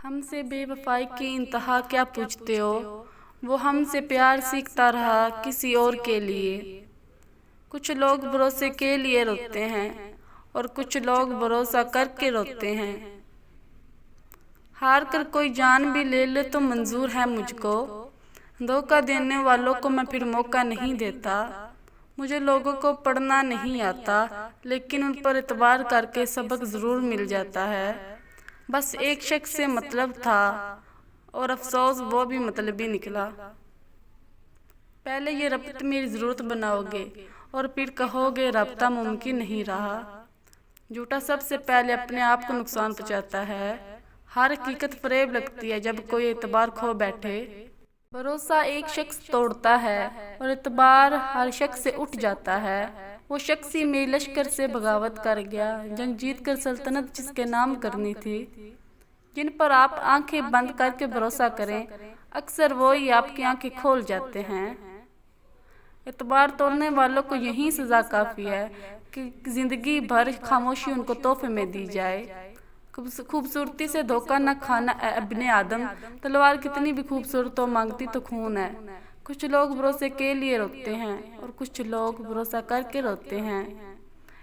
ہم سے بے وفائی کی انتہا کیا پوچھتے ہو؟ وہ ہم سے پیار سیکھتا رہا کسی اور کے لیے۔ کچھ لوگ بھروسے کے لیے روتے ہیں اور کچھ لوگ بھروسہ کر کے روتے ہیں۔ ہار کر کوئی جان بھی لے لے تو منظور ہے مجھ کو۔ دھوکہ دینے والوں کو میں پھر موقع نہیں دیتا۔ مجھے لوگوں کو پڑھنا نہیں آتا، لیکن ان پر اعتبار کر کے سبق ضرور مل جاتا ہے۔ بس ایک شخص سے مطلب تھا اور افسوس وہ بھی مطلبی نکلا۔ پہلے یہ ربط میری ضرورت بناؤ گے اور پھر کہو گے رابطہ ممکن نہیں رہا۔ جھوٹا سب سے پہلے اپنے آپ کو نقصان پہنچاتا ہے۔ ہر حقیقت فریب لگتی ہے جب کوئی اعتبار کھو بیٹھے۔ بھروسہ ایک شخص توڑتا ہے اور اعتبار ہر شخص سے اٹھ جاتا ہے۔ وہ شخص ہی میری لشکر سے بغاوت کر گیا، جنگ جیت کر سلطنت جس کے نام کرنی تھی۔ جن پر آپ آنکھیں بند کر کے بھروسہ کریں، اکثر وہی آپ کی آنکھیں کھول جاتے ہیں۔ اعتبار توڑنے والوں کو یہی سزا کافی ہے کہ زندگی بھر خاموشی ان کو تحفے میں دی جائے۔ خوبصورتی سے دھوکہ نہ کھانا اے ابن آدم، تلوار کتنی بھی خوبصورت ہو مانگتی تو خون ہے۔ کچھ لوگ بھروسے کے لیے روتے ہیں اور کچھ لوگ بھروسہ کر کے روتے ہیں۔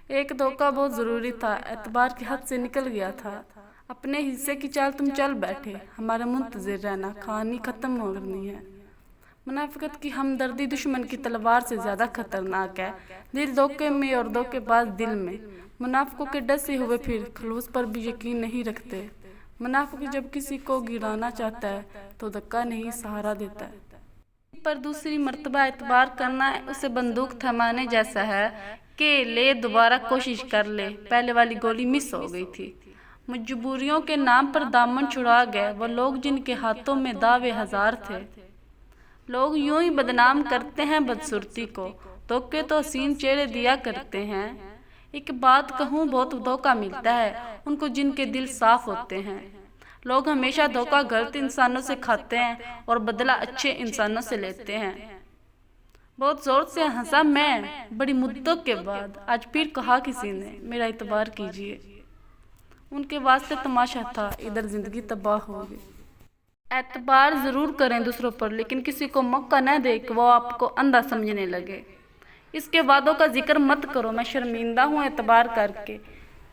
ایک دھوکہ بہت ضروری تھا، اعتبار کی حد سے نکل گیا تھا۔ اپنے حصے کی چال تم چل بیٹھے، ہمارا منتظر رہنا، کہانی ختم کرنی ہے۔ منافقت کی ہمدردی دشمن کی تلوار سے زیادہ خطرناک ہے۔ دل دھوکے میں اور دھوکے باز دل میں۔ منافقوں کے ڈسے ہوئے پھر خلوص پر بھی یقین نہیں رکھتے۔ منافق جب کسی کو گرانا چاہتا ہے تو دھکا نہیں سہارا دیتا ہے۔ پر دوسری مرتبہ اعتبار کرنا اسے بندوق تھمانے جیسا ہے کہ لے دوبارہ کوشش کر لے، پہلے والی گولی مس ہو گئی تھی۔ مجبوریوں کے نام پر دامن چھڑا گئے وہ لوگ جن کے ہاتھوں میں دعوے ہزار تھے۔ لوگ یوں ہی بدنام کرتے ہیں بدصورتی کو، دھوکے تو حسین چہرے دیا کرتے ہیں۔ ایک بات کہوں، بہت دھوکہ ملتا ہے ان کو جن کے دل صاف ہوتے ہیں۔ لوگ ہمیشہ دھوکہ غلط انسانوں سے کھاتے ہیں اور بدلہ اچھے انسانوں سے لیتے ہیں۔ بہت زور سے ہنسا میں، بڑی مدتوں کے بعد۔ آج پھر کہا کسی نے، میرا اعتبار کیجیے۔ ان کے واسطے تماشا تھا، ادھر زندگی تباہ ہو گئی۔ اعتبار ضرور کریں دوسروں پر، لیکن کسی کو موقع نہ دیں کہ وہ آپ کو اندھا سمجھنے لگے۔ اس کے وعدوں کا ذکر مت کرو، میں شرمندہ ہوں اعتبار کر کے۔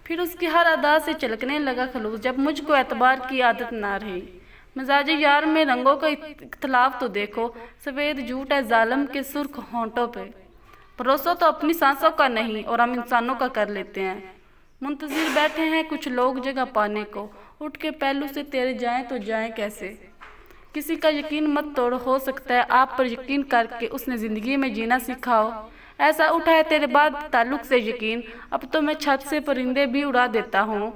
پھر اس کی ہر ادا سے چھلکنے لگا خلوص جب مجھ کو اعتبار کی عادت نہ رہی۔ مزاج یار میں رنگوں کا اختلاف تو دیکھو، سفید جھوٹ ہے ظالم کے سرخ ہونٹوں پہ۔ بھروسہ تو اپنی سانسوں کا نہیں اور ہم انسانوں کا کر لیتے ہیں۔ منتظر بیٹھے ہیں کچھ لوگ جگہ پانے کو، اٹھ کے پہلو سے تیرے جائیں تو جائیں کیسے۔ کسی کا یقین مت توڑ، ہو سکتا ہے آپ پر یقین کر کے اس نے زندگی میں جینا سکھا ہو۔ ایسا اٹھا ہے تیرے بعد تعلق سے یقین، اب تو میں چھت سے پرندے بھی اڑا دیتا ہوں۔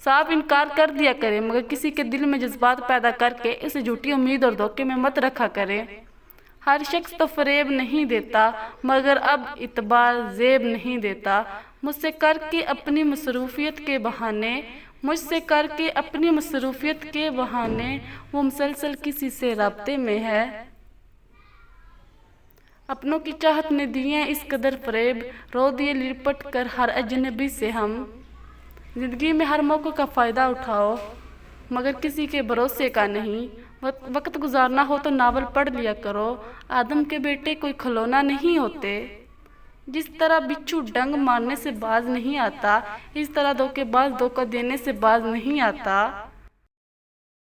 صاف انکار کر دیا کرے، مگر کسی کے دل میں جذبات پیدا کر کے اسے جھوٹی امید اور دھوکے میں مت رکھا کرے۔ ہر شخص تو فریب نہیں دیتا، مگر اب اعتبار زیب نہیں دیتا۔ مجھ سے کر کے اپنی مصروفیت کے بہانے وہ مسلسل کسی سے رابطے میں ہے۔ اپنوں کی چاہت نے دیے اس قدر فریب، رو دیے لپٹ کر ہر اجنبی سے ہم۔ زندگی میں ہر موقع کا فائدہ اٹھاؤ، مگر کسی کے بھروسے کا نہیں۔ وقت گزارنا ہو تو ناول پڑھ لیا کرو، آدم کے بیٹے کوئی کھلونا نہیں ہوتے۔ جس طرح بچھو ڈنگ مارنے سے باز نہیں آتا، اس طرح دھوکے باز دھوکہ دینے سے باز نہیں آتا۔